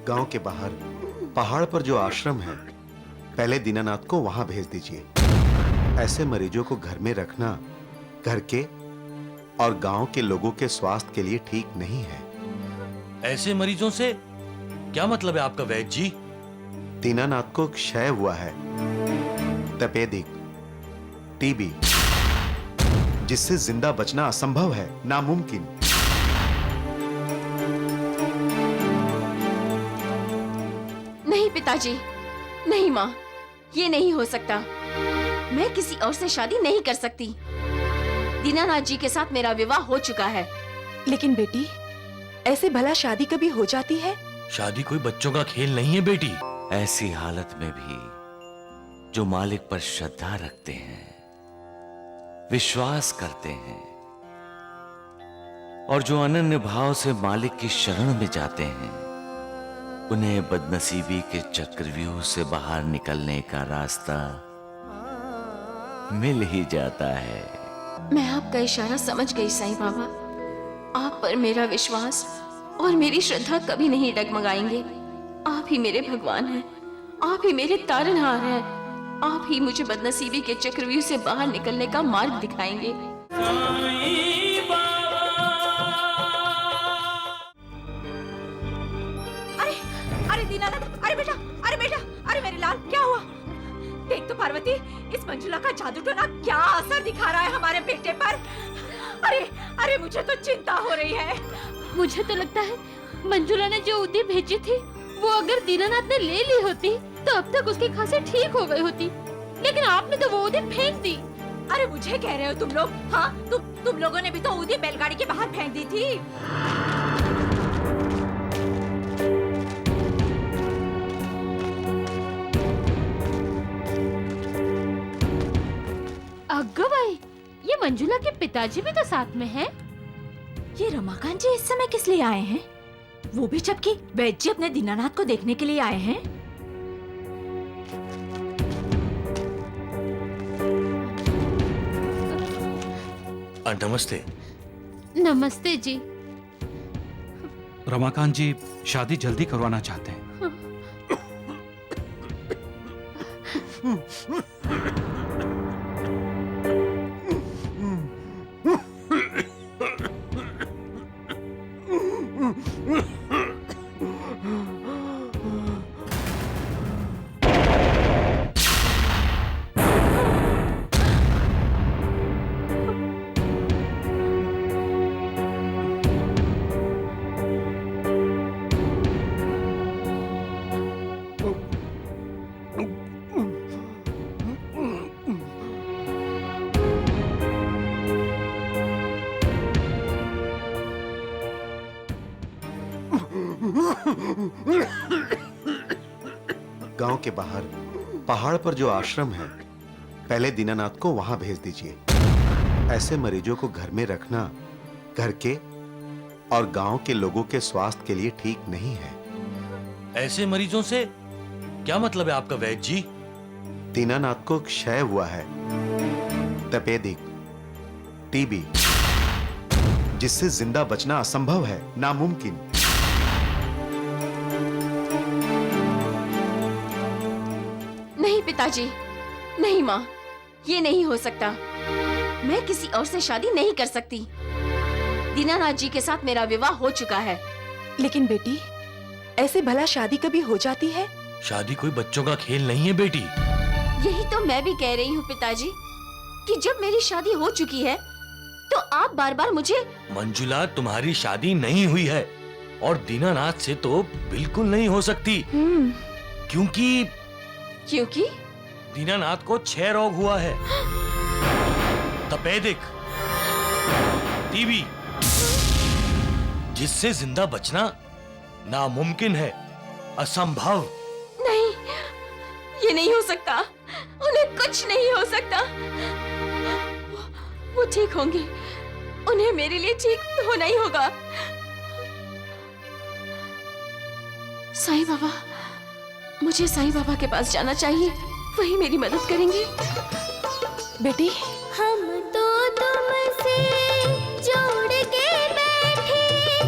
गांव के बाहर पहाड़ पर जो आश्रम है, पहले दीनानाथ को वहां भेज दीजिए। ऐसे मरीजों को घर में रखना घर के और गांव के लोगों के स्वास्थ्य के लिए ठीक नहीं है। ऐसे मरीजों से क्या मतलब है आपका वैद्य जी? दीनानाथ को क्षय हुआ है, तपेदिक, टीबी, जिससे जिंदा बचना असंभव है, नामुमकिन। नहीं पिताजी, नहीं माँ, ये नहीं हो सकता। मैं किसी और से शादी नहीं कर सकती। दीनानाथ जी के साथ मेरा विवाह हो चुका है। लेकिन बेटी, ऐसे भला शादी कभी हो जाती है? शादी कोई बच्चों का खेल नहीं है बेटी। ऐसी हालत में भी जो मालिक पर श्रद्धा रखते हैं, विश्वास करते हैं और जो अनन्य भाव से मालिक की शरण में जाते हैं, उन्हें बदनसीबी के चक्रव्यूह से बाहर निकलने का रास्ता मिल ही जाता है। मैं आपका इशारा समझ गई साईं बाबा। आप पर मेरा विश्वास और मेरी श्रद्धा कभी नहीं डगमगाएंगे। आप ही मेरे भगवान हैं, आप ही मेरे तारनहार हैं। आप ही मुझे बदनसीबी के चक्रव्यूह से बाहर निकलने का मार्ग दिखाएंगे। अरे अरे दीनानाथ, अरे बेटा, अरे बेटा, अरे मेरे लाल, क्या हुआ? देख तो पार्वती, इस मंजुला का जादू टोना क्या असर दिखा रहा है हमारे बेटे पर। अरे अरे मुझे तो चिंता हो रही है। मुझे तो लगता है मंजुला ने जो उदी भेजी थी, वो अगर दीनानाथ ने ले ली होती तो अब तक उसकी खांसी ठीक हो गई होती। लेकिन आपने तो वो उदी फेंक दी। अरे मुझे कह रहे हो तुम लोग? हाँ, तुम लोगों ने भी तो उदी बैलगाड़ी के बाहर फेंक दी थी। अग्गो भाई, ये मंजुला के पिताजी भी तो साथ में हैं। ये रमाकांत जी इस समय किस लिए आए हैं? वो भी जबकि वैद्य जी अपने दीनानाथ को देखने के लिए आए हैं। नमस्ते। नमस्ते जी। रमाकांत जी शादी जल्दी करवाना चाहते हैं। गांव के बाहर पहाड़ पर जो आश्रम है, पहले दीनानाथ को वहां भेज दीजिए। ऐसे मरीजों को घर में रखना घर के और गांव के लोगों के स्वास्थ्य के लिए ठीक नहीं है। ऐसे मरीजों से क्या मतलब है आपका वैद्य जी? दीनानाथ को क्षय हुआ है, तपेदिक, टीबी, जिससे जिंदा बचना असंभव है, नामुमकिन। नहीं पिताजी, नहीं माँ, ये नहीं हो सकता। मैं किसी और से शादी नहीं कर सकती। दीनानाथ जी के साथ मेरा विवाह हो चुका है। लेकिन बेटी, ऐसे भला शादी कभी हो जाती है? शादी कोई बच्चों का खेल नहीं है बेटी। यही तो मैं भी कह रही हूँ पिताजी, कि जब मेरी शादी हो चुकी है तो आप बार बार मुझे। मंजुला, तुम्हारी शादी नहीं हुई है और दीनानाथ से तो बिल्कुल नहीं हो सकती। क्योंकि दीनानाथ को क्षय रोग हुआ है, तपेदिक, टीबी, जिससे जिंदा बचना नामुमकिन है, असंभव। नहीं, ये नहीं हो सकता। उन्हें कुछ नहीं हो सकता। वो ठीक होंगे। उन्हें मेरे लिए ठीक होना ही होगा। साईं बाबा, मुझे साईं बाबा के पास जाना चाहिए। वही मेरी मदद करेंगे। बेटी, हम तो तुमसे जोड़ के बैठे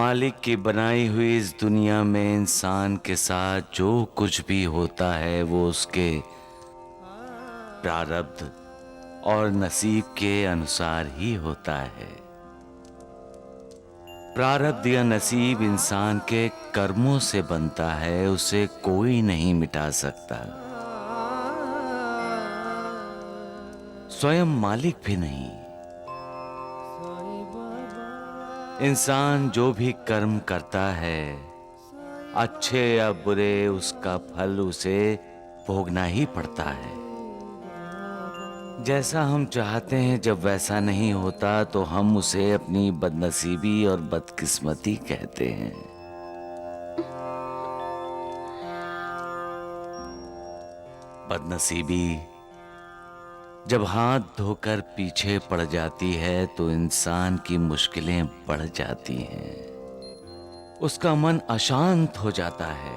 मालिक की बनाई हुई इस दुनिया में इंसान के साथ जो कुछ भी होता है वो उसके प्रारब्ध और नसीब के अनुसार ही होता है। प्रारब्ध या नसीब इंसान के कर्मों से बनता है, उसे कोई नहीं मिटा सकता, स्वयं मालिक भी नहीं। इंसान जो भी कर्म करता है, अच्छे या बुरे, उसका फल उसे भोगना ही पड़ता है। जैसा हम चाहते हैं जब वैसा नहीं होता तो हम उसे अपनी बदनसीबी और बदकिस्मती कहते हैं। बदनसीबी जब हाथ धोकर पीछे पड़ जाती है तो इंसान की मुश्किलें बढ़ जाती हैं, उसका मन अशांत हो जाता है,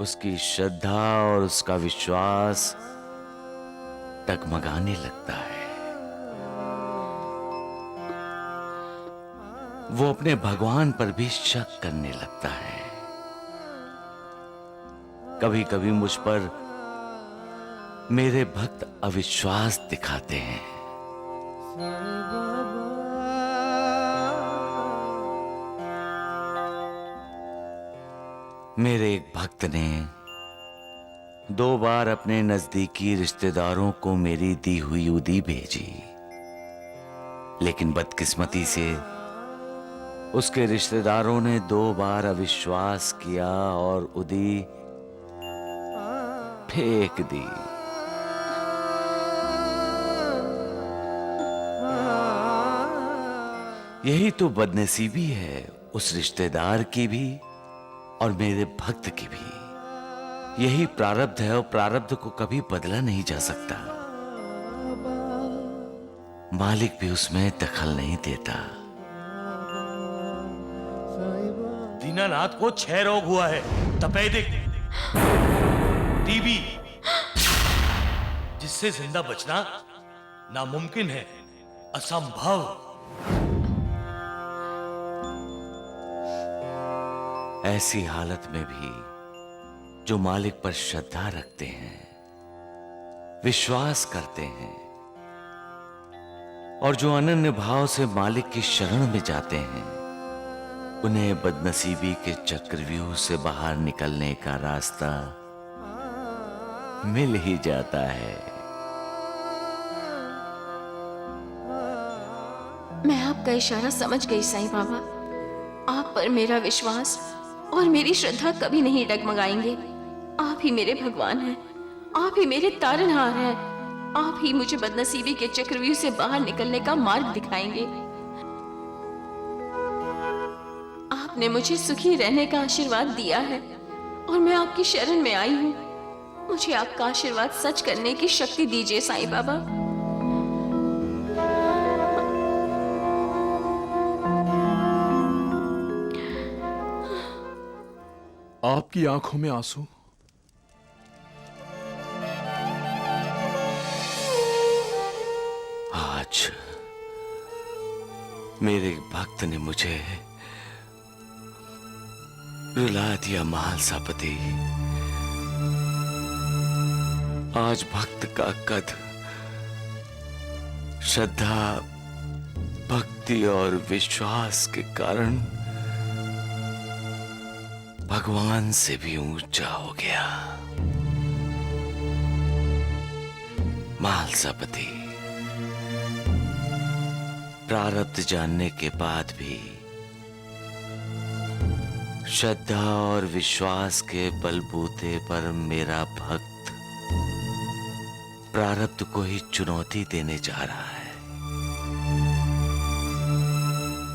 उसकी श्रद्धा और उसका विश्वास डगमगाने लगता है। वो अपने भगवान पर भी शक करने लगता है। कभी कभी मुझ पर मेरे भक्त अविश्वास दिखाते हैं। मेरे एक भक्त ने 2 बार अपने नजदीकी रिश्तेदारों को मेरी दी हुई उदी भेजी, लेकिन बदकिस्मती से उसके रिश्तेदारों ने 2 बार अविश्वास किया और उदी फेंक दी। यही तो बदनसीबी है, उस रिश्तेदार की भी और मेरे भक्त की भी। यही प्रारब्ध है और प्रारब्ध को कभी बदला नहीं जा सकता। मालिक भी उसमें दखल नहीं देता। दीनानाथ को 6 रोग हुआ है, तपेदिक, टीबी, जिससे जिंदा बचना नामुमकिन है, असंभव। ऐसी हालत में भी जो मालिक पर श्रद्धा रखते हैं, विश्वास करते हैं और जो अनन्य भाव से मालिक की शरण में जाते हैं, उन्हें बदनसीबी के चक्रव्यूह से बाहर निकलने का रास्ता मिल ही जाता है। मैं आपका इशारा समझ गई साईं बाबा। आप पर मेरा विश्वास और मेरी श्रद्धा कभी नहीं डगमगाएंगे। आप ही मेरे भगवान हैं, आप ही मेरे तारनहार हैं, आप ही मुझे बदनसीबी के चक्रव्यूह से बाहर निकलने का मार्ग दिखाएंगे। आपने मुझे सुखी रहने का आशीर्वाद दिया है और मैं आपकी शरण में आई हूँ। मुझे आपका आशीर्वाद सच करने की शक्ति दीजिए साईं बाबा। आपकी आंखों में आंसू। आज मेरे भक्त ने मुझे रुला दिया महालसापति। आज भक्त का कद श्रद्धा, भक्ति और विश्वास के कारण भगवान से भी ऊंचा हो गया। महालसापति, प्रारब्ध जानने के बाद भी श्रद्धा और विश्वास के बलबूते पर मेरा भक्त प्रारब्ध को ही चुनौती देने जा रहा है।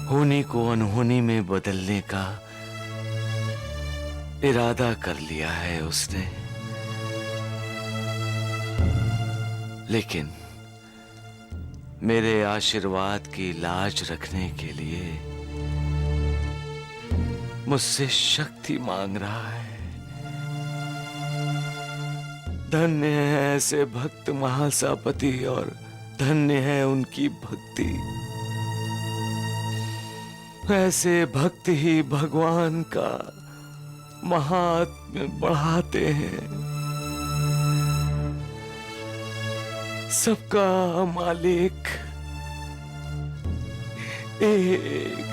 होनी को अनहोनी में बदलने का इरादा कर लिया है उसने, लेकिन मेरे आशीर्वाद की लाज रखने के लिए मुझसे शक्ति मांग रहा है। धन्य है ऐसे भक्त महालसापति और धन्य है उनकी भक्ति। ऐसे भक्त ही भगवान का महात्म्य बढ़ाते हैं। सबका मालिक एक।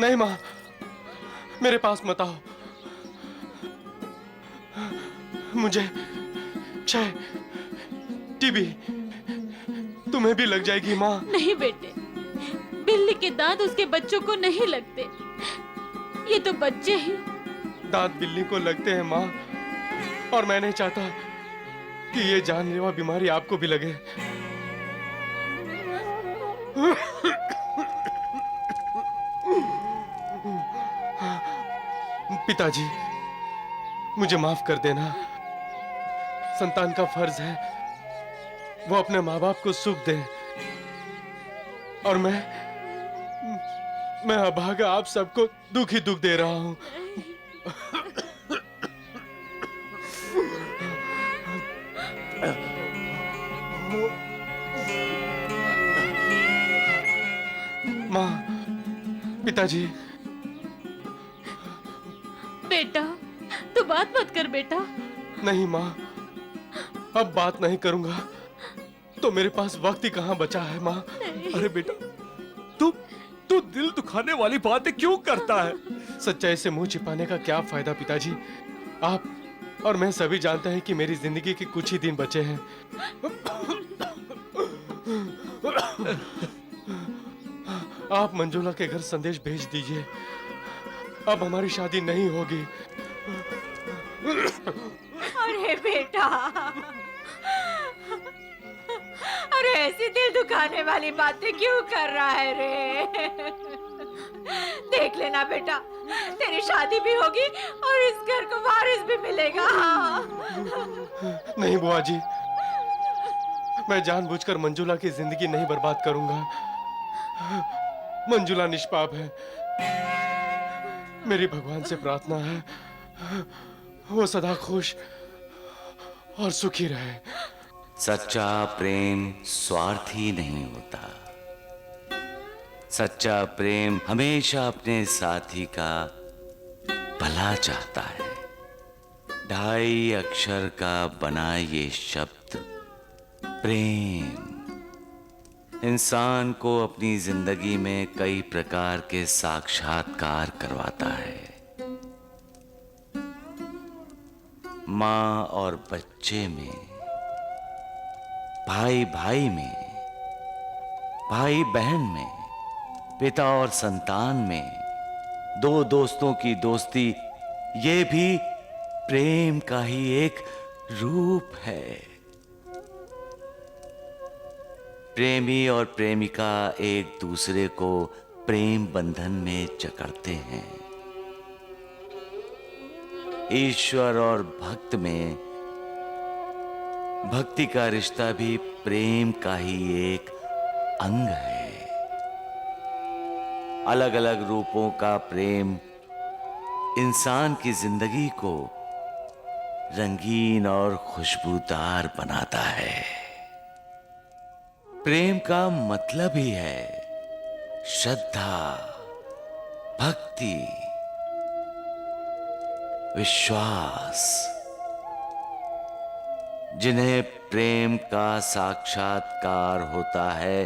नहीं माँ, मेरे पास मत आओ। मुझे क्षय, टीबी तुम्हें भी लग जाएगी माँ। नहीं बेटे, बिल्ली के दांत उसके बच्चों को नहीं लगते। ये तो बच्चे ही। दांत बिल्ली को लगते हैं माँ, और मैं नहीं चाहता कि ये जानलेवा बीमारी आपको भी लगे। पिताजी, मुझे माफ कर देना। संतान का फर्ज है वो अपने माँ बाप को सुख दे, और मैं अभागा आप सबको दुख ही दुख दे रहा हूं। माँ, पिताजी। बेटा, तू बात मत कर बेटा। नहीं माँ, अब बात नहीं करूंगा तो मेरे पास वक्त ही कहाँ बचा है माँ। अरे बेटा, तू दिल दुखाने वाली बातें क्यों करता है? सच्चाई से मुंह छिपाने का क्या फायदा पिताजी? आप और मैं सभी जानते हैं कि मेरी जिंदगी के कुछ ही दिन बचे हैं। आप मंजुला के घर संदेश भेज दीजिए, अब हमारी शादी नहीं होगी। अरे बेटा, अरे ऐसी दिल दुखाने वाली बातें क्यों कर रहा है रे? देख लेना बेटा, तेरी शादी भी होगी और इस घर को वारिस भी मिलेगा। नहीं बुआ जी, मैं जानबूझकर मंजुला की जिंदगी नहीं बर्बाद करूंगा। मंजुला निष्पाप है। मेरी भगवान से प्रार्थना है वो सदा खुश और सुखी रहे। सच्चा प्रेम स्वार्थी नहीं होता। सच्चा प्रेम हमेशा अपने साथी का भला चाहता है। 2.5 अक्षर का बना ये शब्द प्रेम इंसान को अपनी जिंदगी में कई प्रकार के साक्षात्कार करवाता है। माँ और बच्चे में, भाई भाई में, भाई बहन में, पिता और संतान में, दो दोस्तों की दोस्ती, ये भी प्रेम का ही एक रूप है। प्रेमी और प्रेमिका एक दूसरे को प्रेम बंधन में जकड़ते हैं। ईश्वर और भक्त में भक्ति का रिश्ता भी प्रेम का ही एक अंग है। अलग अलग रूपों का प्रेम इंसान की जिंदगी को रंगीन और खुशबूदार बनाता है। प्रेम का मतलब ही है श्रद्धा, भक्ति, विश्वास। जिन्हें प्रेम का साक्षात्कार होता है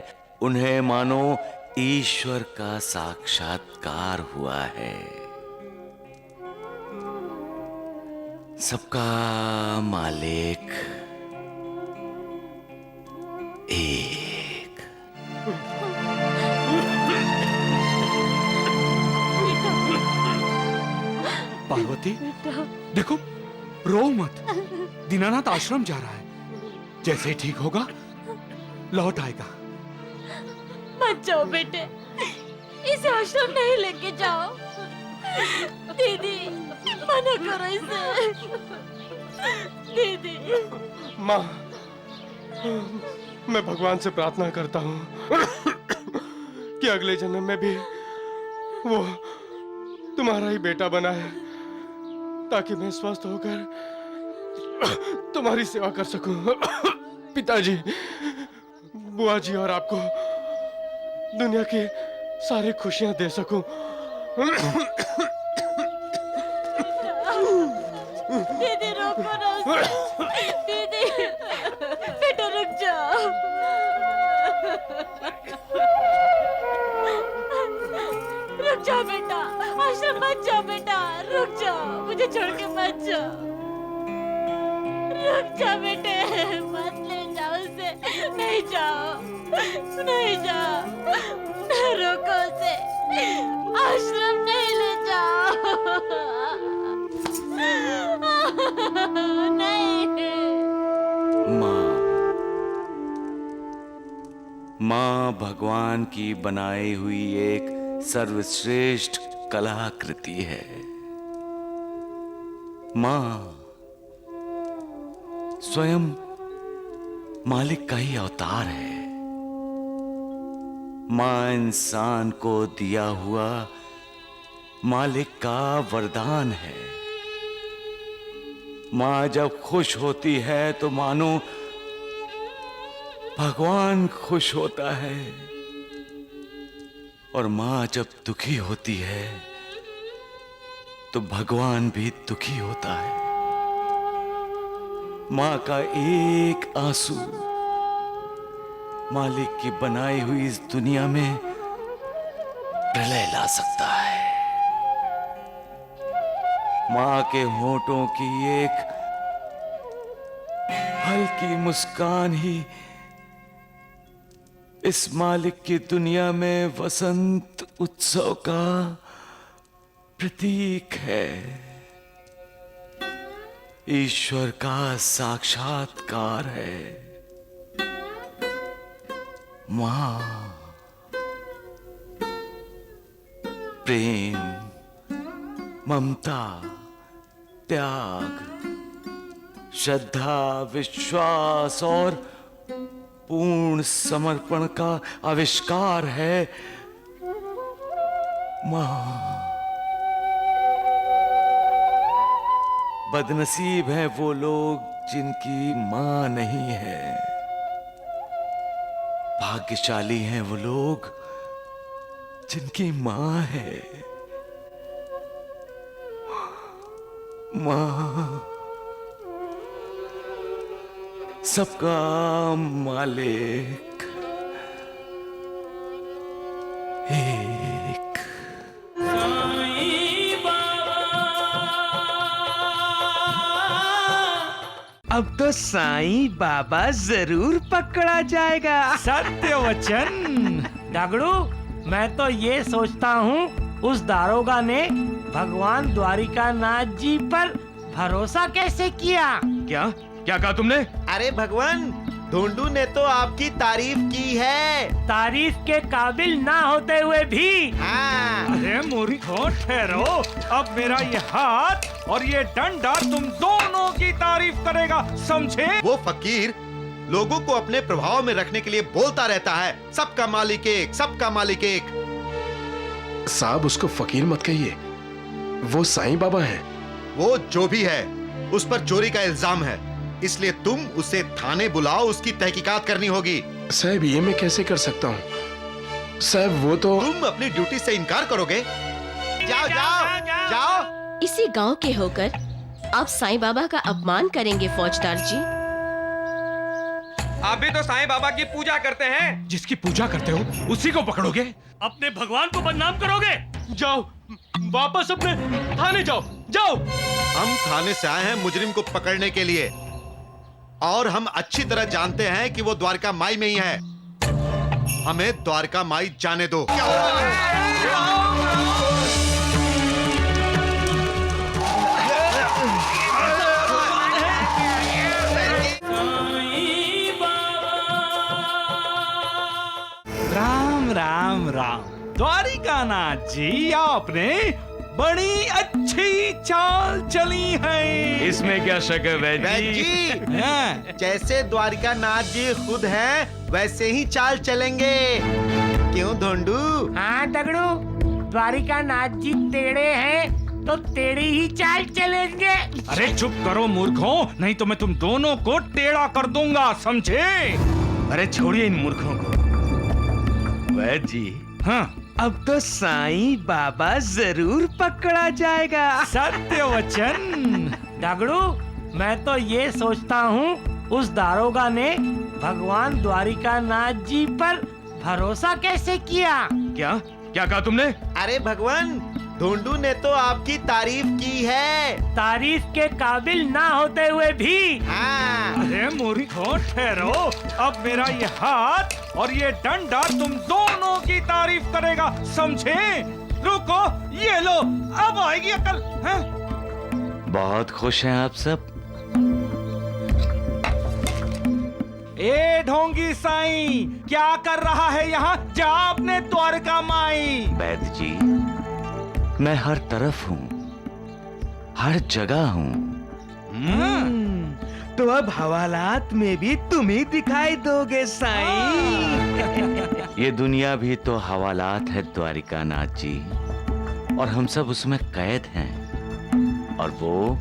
उन्हें मानो ईश्वर का साक्षात्कार हुआ है। सबका मालिक एक। पार्वती, देखो, रो मत। दीनानाथ आश्रम जा रहा है। जैसे ही ठीक होगा लौट आएगा। मत जाओ बेटे, इसे आश्रम नहीं लेके जाओ। दीदी, मना करो इसे। दीदी। माँ, मैं भगवान से प्रार्थना करता हूँ कि अगले जन्म में भी वो तुम्हारा ही बेटा बना है, ताकि मैं स्वस्थ होकर तुम्हारी सेवा कर सकूं। पिताजी, बुआ जी और आपको दुनिया की सारी खुशियां दे सकूं। दीदी रोको ना उसे। दीदी बेटा रुक जाओ। रुक जाओ बेटा, आश्रम मत जाओ बेटा, रुक जाओ, मुझे छोड़ के मत जाओ। रुक जाओ बेटे, मत ले जाओ उसे, नहीं जाओ, नहीं जाओ, रोको उसे, आश्रम नहीं ले जाओ। माँ भगवान की बनाई हुई एक सर्वश्रेष्ठ कलाकृति है। माँ स्वयं मालिक का ही अवतार है। माँ इंसान को दिया हुआ मालिक का वरदान है। माँ जब खुश होती है तो मानो भगवान खुश होता है, और माँ जब दुखी होती है तो भगवान भी दुखी होता है। माँ का एक आंसू मालिक की बनाई हुई इस दुनिया में प्रलय ला सकता है। माँ के होठों की एक हल्की मुस्कान ही इस मालिक की दुनिया में वसंत उत्सव का प्रतीक है। ईश्वर का साक्षात्कार है। मां प्रेम, ममता, त्याग, श्रद्धा, विश्वास और पूर्ण समर्पण का आविष्कार है। मां बदनसीब हैं वो लोग जिनकी मां नहीं है। भाग्यशाली हैं वो लोग जिनकी मां है। मां सबका मालिक एक। अब तो साईं बाबा जरूर पकड़ा जाएगा। सत्य वचन। डागड़ू, मैं तो ये सोचता हूँ उस दारोगा ने भगवान द्वारिकानाथ जी पर भरोसा कैसे किया। क्या क्या कहा तुमने? अरे भगवान, ढूंढू ने तो आपकी तारीफ की है। तारीफ के काबिल ना होते हुए भी। हाँ। अरे मोरी को ठहरो, अब मेरा ये हाथ और ये डंडा तुम दोनों की तारीफ करेगा, समझे? वो फकीर लोगों को अपने प्रभाव में रखने के लिए बोलता रहता है, सबका मालिक एक, सबका मालिक एक। साहब, उसको फकीर मत कहिए, वो साईं बाबा हैं। वो जो भी है, उस पर चोरी का इल्जाम है, इसलिए तुम उसे थाने बुलाओ, उसकी तहकीकात करनी होगी। साहब, ये मैं कैसे कर सकता हूँ? साहब, वो तो तुम अपनी ड्यूटी से इनकार करोगे? जाओ जाओ जाओ। इसी गांव के होकर आप साईं बाबा का अपमान करेंगे फौजदार जी? आप भी तो साईं बाबा की पूजा करते हैं। जिसकी पूजा करते हो उसी को पकड़ोगे? अपने भगवान को बदनाम करोगे? जाओ, वापस अपने थाने जाओ, जाओ। हम थाने से आए हैं मुजरिम को पकड़ने के लिए, और हम अच्छी तरह जानते हैं कि वो द्वारका माई में ही है। हमें द्वारका माई जाने दो। राम राम राम। द्वारिकानाथ जी, आपने बड़ी अच्छी चाल चली है। इसमें क्या शक है वैद जी? हाँ। जैसे द्वारिका नाथ जी खुद हैं वैसे ही चाल चलेंगे। क्यों धोंडू? हाँ दगड़ू, द्वारिका नाथ जी टेढ़े हैं तो टेढ़ी ही चाल चलेंगे। अरे चुप करो मूर्खों, नहीं तो मैं तुम दोनों को टेढ़ा कर दूंगा, समझे? अरे छोड़िए इन मूर्खों को। वैद जी, हाँ, अब तो साईं बाबा जरूर पकड़ा जाएगा। सत्य वचन। दगड़ू, मैं तो ये सोचता हूँ उस दारोगा ने भगवान द्वारिका नाथ जी पर भरोसा कैसे किया? क्या क्या कहा तुमने? अरे भगवान, धोंडू ने तो आपकी तारीफ की है। तारीफ के काबिल ना होते हुए भी। हाँ। अरे मूर्खों ठहरो, अब मेरा ये हाथ और ये डंडा तुम दोनों की तारीफ करेगा, समझे? रुको, ये लो, अब आएगी अकल। हैं? बहुत खुश हैं आप सब? ए ढोंगी साईं, क्या कर रहा है यहाँ? जा अपने द्वारका माई। वैद जी, मैं हर तरफ हूँ, हर जगह हूँ। तो अब हवालात में भी तुम ही दिखाई दोगे साईं। ये दुनिया भी तो हवालात है द्वारिका नाथ जी, और हम सब उसमें कैद हैं। और वो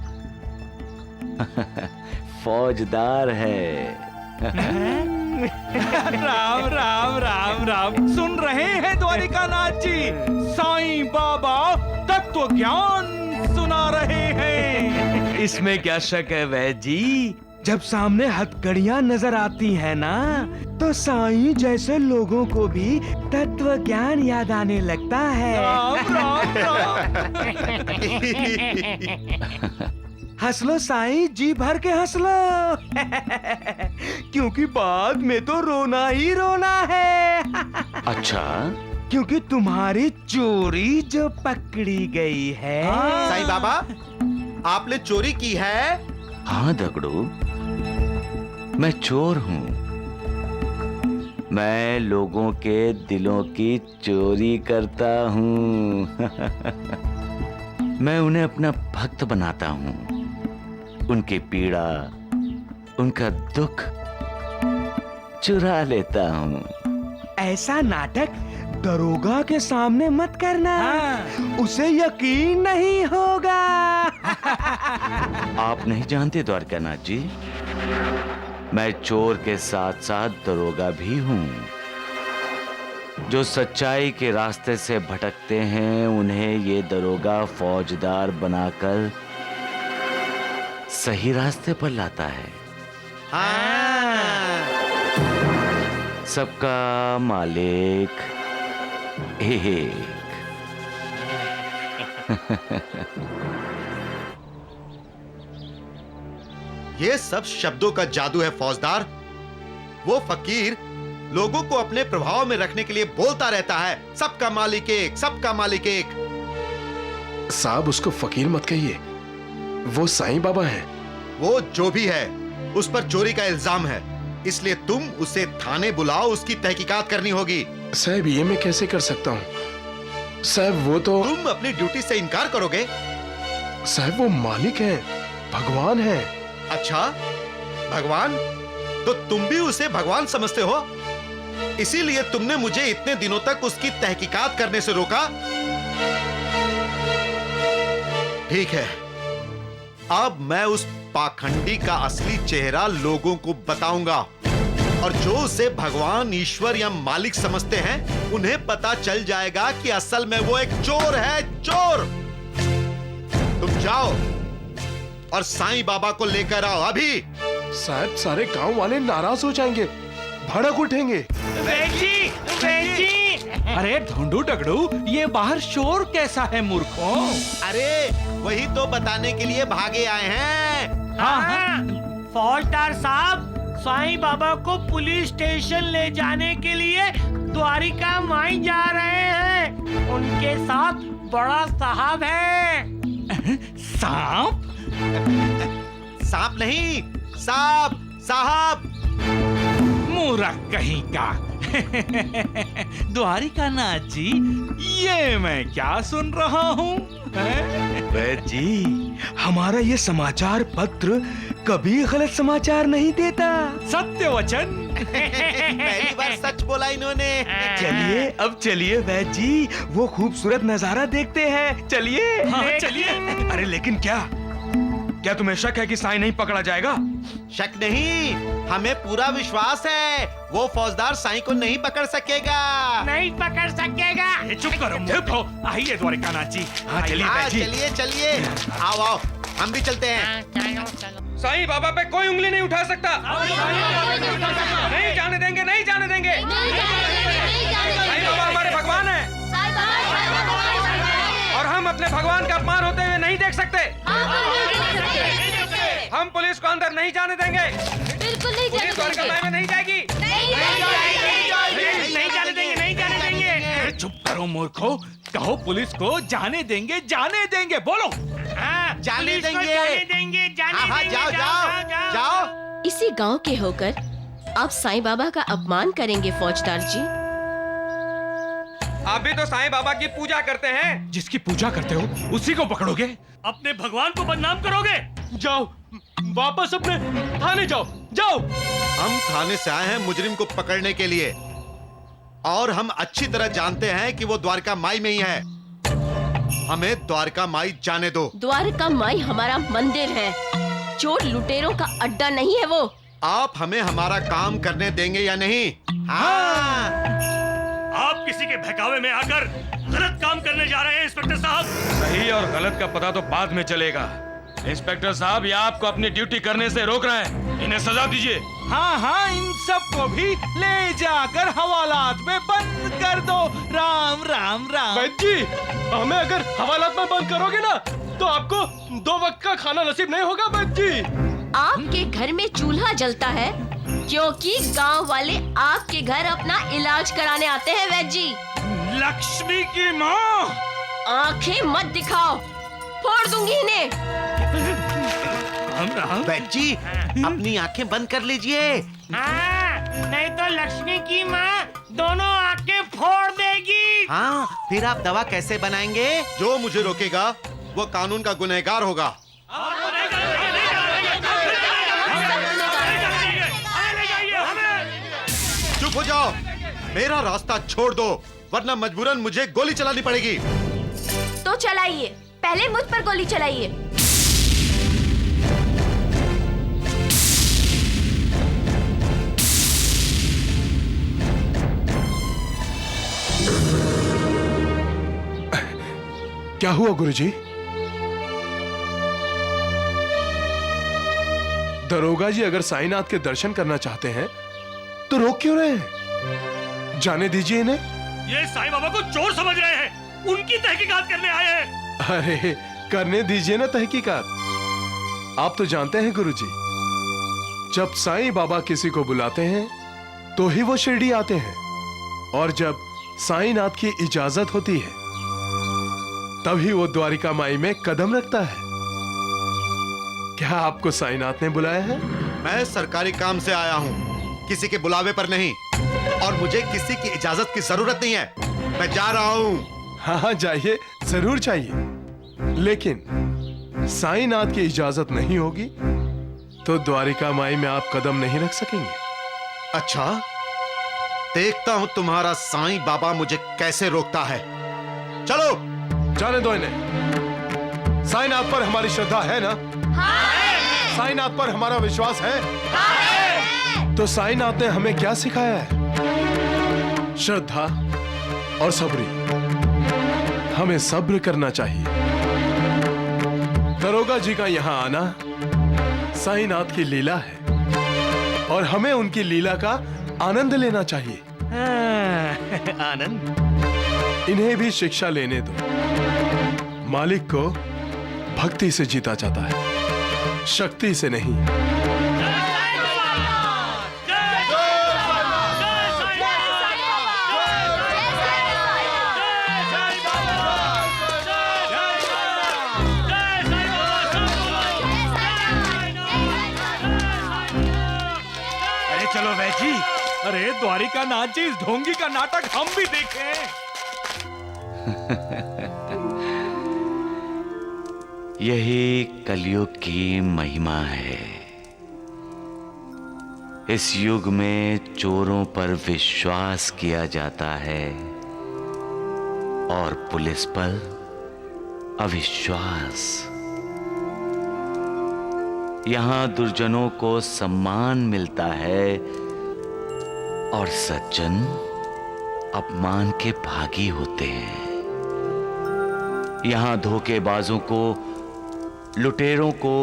फौजदार है। राम राम राम राम। सुन रहे हैं द्वारिका नाथ जी, साईं बाबा तत्व ज्ञान सुना रहे हैं। इसमें क्या शक है वैद जी? जब सामने हथकड़ियां नजर आती है ना, तो साईं जैसे लोगों को भी तत्व ज्ञान याद आने लगता है। राम राम राम। हंस लो साईं, जी भर के हंस लो। क्योंकि बाद में तो रोना ही रोना है। अच्छा, क्योंकि तुम्हारी चोरी जो पकड़ी गई है। साईं बाबा, आपने चोरी की है? हाँ दगड़ू, मैं चोर हूँ। मैं लोगों के दिलों की चोरी करता हूँ। मैं उन्हें अपना भक्त बनाता हूँ, उनकी पीड़ा, उनका दुख चुरा लेता हूँ। ऐसा नाटक दरोगा के सामने मत करना। उसे यकीन नहीं होगा। आप नहीं जानते द्वारका नाथ जी, मैं चोर के साथ साथ दरोगा भी हूँ। जो सच्चाई के रास्ते से भटकते हैं, उन्हें ये दरोगा फौजदार बनाकर सही रास्ते पर लाता है। हाँ। सबका मालिक एक। ये सब शब्दों का जादू है फौजदार। वो फकीर लोगों को अपने प्रभाव में रखने के लिए बोलता रहता है, सबका मालिक एक, सबका मालिक एक। साहब, उसको फकीर मत कहिए, वो साईं बाबा हैं। वो जो भी है, उस पर चोरी का इल्जाम है, इसलिए तुम उसे थाने बुलाओ, उसकी तहकीकात करनी होगी। साहब, ये मैं कैसे कर सकता हूँ? साहब, वो तो... तुम अपनी ड्यूटी से इनकार करोगे? साहब, वो मालिक हैं, भगवान हैं। अच्छा, भगवान? तो तुम भी उसे भगवान समझते हो? इसीलिए तुमने मुझे इतने दिनों तक उसकी तहकीकात करने से रोका? ठीक है, अब मैं उस पाखंडी का असली चेहरा लोगों को बताऊंगा, और जो उसे भगवान, ईश्वर या मालिक समझते हैं, उन्हें पता चल जाएगा कि असल में वो एक चोर है, चोर। तुम जाओ और साईं बाबा को लेकर आओ अभी। साहब, सारे गांव वाले नाराज हो जाएंगे, भड़क उठेंगे। अरे ढूंढू डगड़ू, ये बाहर शोर कैसा है मूर्खों? अरे वही तो बताने के लिए भागे आए हैं। हाँ, फौजदार साहब, साईं बाबा को पुलिस स्टेशन ले जाने के लिए द्वारिका माई जा रहे हैं। उनके साथ बड़ा साहब है। सांप? सांप नहीं, साहब, साहब। मूर्ख कहीं का। द्वारिका नाथ जी, ये मैं क्या सुन रहा हूँ? वैद्य जी, हमारा ये समाचार पत्र कभी गलत समाचार नहीं देता। सत्य वचन। पहली बार सच बोला इन्होंने। चलिए अब चलिए वैद्य जी, वो खूबसूरत नजारा देखते हैं। चलिए। हाँ, चलिए। अरे लेकिन क्या तुम्हें शक है कि साईं नहीं पकड़ा जाएगा? शक नहीं, हमें पूरा विश्वास है वो फौजदार साईं को नहीं पकड़ सकेगा। नहीं पकड़ सकेगा। चुप करो मूर्खो। आइए द्वारिका नाथ जी। हाँ चलिए हाँ, वैद्य जी। चलिए चलिए, आओ आओ, हम भी चलते हैं। साईं बाबा पे कोई उंगली नहीं उठा सकता। नहीं जाने देंगे, नहीं जाने देंगे। साईं बाबा हमारे भगवान हैं और हम अपने भगवान का अपमान होते हुए नहीं देख सकते। हम पुलिस को अंदर नहीं जाने देंगे। बिल्कुल नहीं पुलिस द्वारिका माई में नहीं जाएगी। नहीं जाने देंगे, नहीं जाने देंगे। चुप करो मूर्खो। कहो पुलिस को जाने देंगे, जाने देंगे। बोलो। हाँ, जाने पुलिस को देंगे। जाने देंगे, जाने हाँ, हाँ, देंगे। जाओ जाओ जाओ। इसी गांव के होकर आप साईं बाबा का अपमान करेंगे फौजदार जी? आप भी तो साईं बाबा की पूजा करते हैं। जिसकी पूजा करते हो उसी को पकड़ोगे? अपने भगवान को बदनाम करोगे? जाओ, वापस अपने थाने जाओ, जाओ। हम थाने से आए हैं मुजरिम को पकड़ने के लिए, और हम अच्छी तरह जानते हैं कि वो द्वारका माई में ही है। हमें द्वारका माई जाने दो। द्वारका माई हमारा मंदिर है, चोर लुटेरों का अड्डा नहीं है वो। आप हमें हमारा काम करने देंगे या नहीं? हाँ। आप किसी के बहकावे में आकर गलत काम करने जा रहे हैं इंस्पेक्टर साहब। सही और गलत का पता तो बाद में चलेगा। इंस्पेक्टर साहब, ये आपको अपनी ड्यूटी करने से रोक रहे हैं। इन्हें सजा दीजिए। हाँ हाँ, इन सबको भी ले जाकर हवालात में बंद कर दो। राम राम राम। वैद्य जी, हमें अगर हवालात में बंद करोगे ना तो आपको 2 वक्त का खाना नसीब नहीं होगा। वैद्य जी, आपके घर में चूल्हा जलता है क्योंकि गांव वाले आपके घर अपना इलाज कराने आते हैं। वैद्य जी, लक्ष्मी की माँ, आंखें मत दिखाओ, फोड़ दूंगी इन्हें। वैद्य जी, अपनी आंखें बंद कर लीजिए। हाँ, नहीं तो लक्ष्मी की माँ दोनों आंखें फोड़ देगी। हाँ, फिर आप दवा कैसे बनाएंगे? जो मुझे रोकेगा वो कानून का गुनहगार होगा। चुप हो जाओ, मेरा रास्ता छोड़ दो, वरना मजबूरन मुझे गोली चलानी पड़ेगी। तो चलाइए, पहले मुझ पर गोली चलाइए। क्या हुआ गुरुजी? दरोगा जी अगर साईनाथ के दर्शन करना चाहते हैं तो रोक क्यों रहे हैं? जाने दीजिए इन्हें। ये साईं बाबा को चोर समझ रहे हैं, उनकी तहकीकात करने आए हैं। अरे करने दीजिए ना तहकीकात। आप तो जानते हैं गुरुजी, जब साईं बाबा किसी को बुलाते हैं तो ही वो शिरडी आते हैं, और जब साईनाथ की इजाजत होती है तभी वो द्वारिका माई में कदम रखता है। क्या आपको साईनाथ ने बुलाया है? मैं सरकारी काम से आया हूँ, किसी के बुलावे पर नहीं, और मुझे किसी की इजाजत की जरूरत नहीं है। मैं जा रहा हूँ। हाँ जाइए, जरूर चाहिए, लेकिन साईनाथ की इजाजत नहीं होगी तो द्वारिका माई में आप कदम नहीं रख सकेंगे। अच्छा, देखता हूँ तुम्हारा साईं बाबा मुझे कैसे रोकता है। चलो जाने दो इन्हें। साईनाथ पर हमारी श्रद्धा है ना? हाँ। साईनाथ पर हमारा विश्वास है? हाँ। तो साईनाथ ने हमें क्या सिखाया है? श्रद्धा और सब्री। हमें सब्र करना चाहिए। दरोगा जी का यहाँ आना साईनाथ की लीला है और हमें उनकी लीला का आनंद लेना चाहिए। आनंद? इन्हें भी शिक्षा लेने दो। मालिक को भक्ति से जीता जाता है, शक्ति से नहीं। अरे चलो वैद्य जी, अरे द्वारिका नाथ जी, इस ढोंगी का नाटक हम भी देखें। यही कलयुग की महिमा है। इस युग में चोरों पर विश्वास किया जाता है और पुलिस पर अविश्वास। यहां दुर्जनों को सम्मान मिलता है और सज्जन अपमान के भागी होते हैं। यहां धोखेबाजों को, लुटेरों को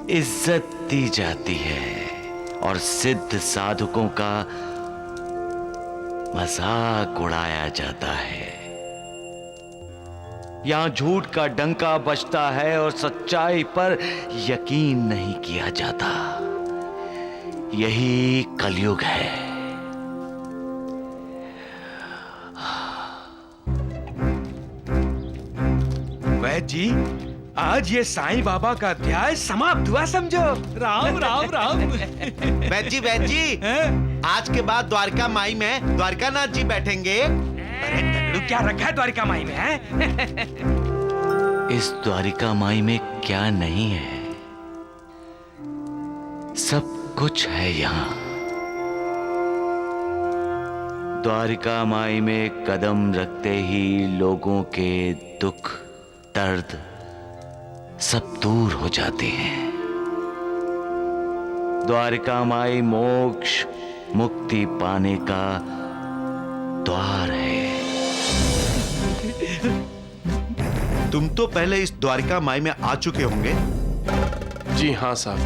इज्जत दी जाती है और सिद्ध साधकों का मजाक उड़ाया जाता है। यहां झूठ का डंका बजता है और सच्चाई पर यकीन नहीं किया जाता। यही कलयुग है। वैद्य जी, आज ये साईं बाबा का अध्याय समाप्त हुआ समझो। राम राम राम। वैद्य जी, आज के बाद द्वारका माई में द्वारकानाथ जी बैठेंगे। अरे तगड़ू, क्या रखा है द्वारिका माई में है? इस द्वारिका माई में क्या नहीं है? सब कुछ है यहाँ। द्वारिका माई में कदम रखते ही लोगों के दुख, दर्द सब दूर हो जाते हैं। द्वारिका माई मोक्ष, मुक्ति पाने का द्वार है। तुम तो पहले इस द्वारिका माई में आ चुके होंगे। जी हाँ साहब।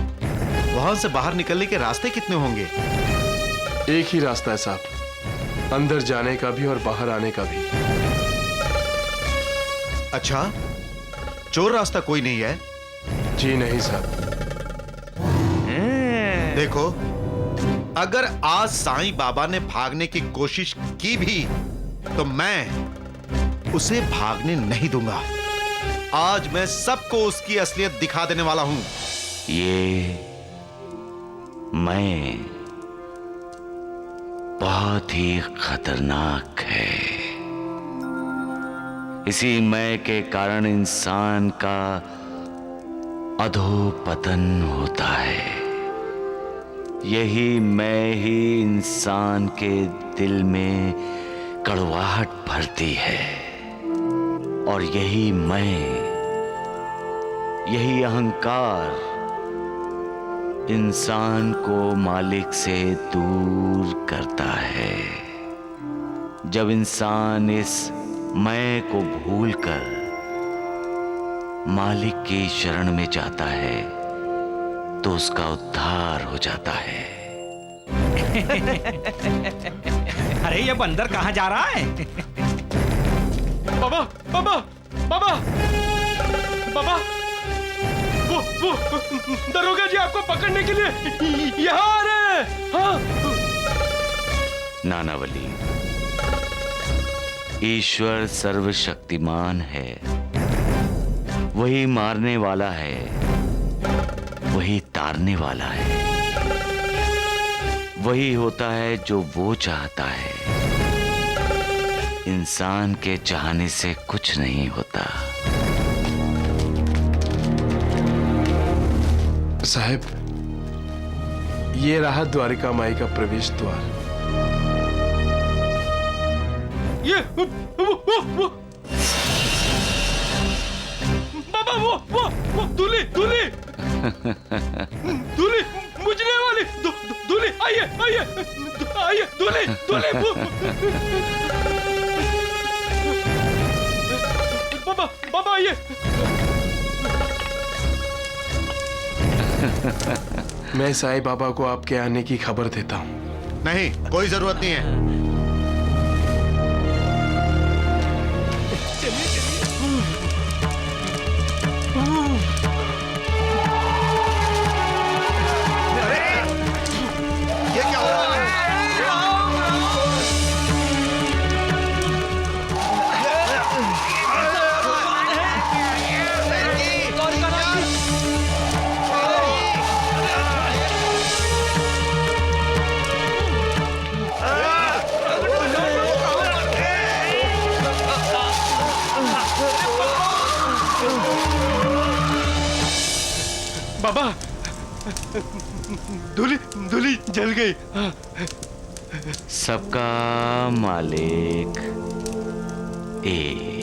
वहां से बाहर निकलने के रास्ते कितने होंगे? एक ही रास्ता है साहब, अंदर जाने का भी और बाहर आने का भी। अच्छा, चोर रास्ता कोई नहीं है? जी नहीं साहब। देखो, अगर आज साईं बाबा ने भागने की कोशिश की भी तो मैं उसे भागने नहीं दूंगा। आज मैं सबको उसकी असलियत दिखा देने वाला हूं। ये मैं बहुत ही खतरनाक है। इसी मैं के कारण इंसान का अधोपतन होता है। यही मैं ही इंसान के दिल में कड़वाहट भरती है और यही मैं, यही अहंकार इंसान को मालिक से दूर करता है। जब इंसान इस मैं को भूलकर मालिक की शरण में जाता है तो उसका उद्धार हो जाता है। अरे ये बंदर कहाँ जा रहा है? बाबा बाबा बाबा बाबा, वो दरोगा जी आपको पकड़ने के लिए यहाँ आ रहे हैं। हाँ। नानावली, ईश्वर सर्वशक्तिमान है। वही मारने वाला है, वही तारने वाला है। वही होता है जो वो चाहता है। इंसान के चाहने से कुछ नहीं होता। साहब, ये रहा द्वारिका माई का प्रवेश द्वार। ये वो बाबा, वो दूल्हे दूल्हे दूल्हे मुझने वाली दूल्हे, आइए आइए आइए, दूल्हे दूल्हे बाबा बाबा आइए। मैं साईं बाबा को आपके आने की खबर देता हूँ। नहीं, कोई जरूरत नहीं है। बाबा, धुली धुली जल गई। सबका मालिक एक।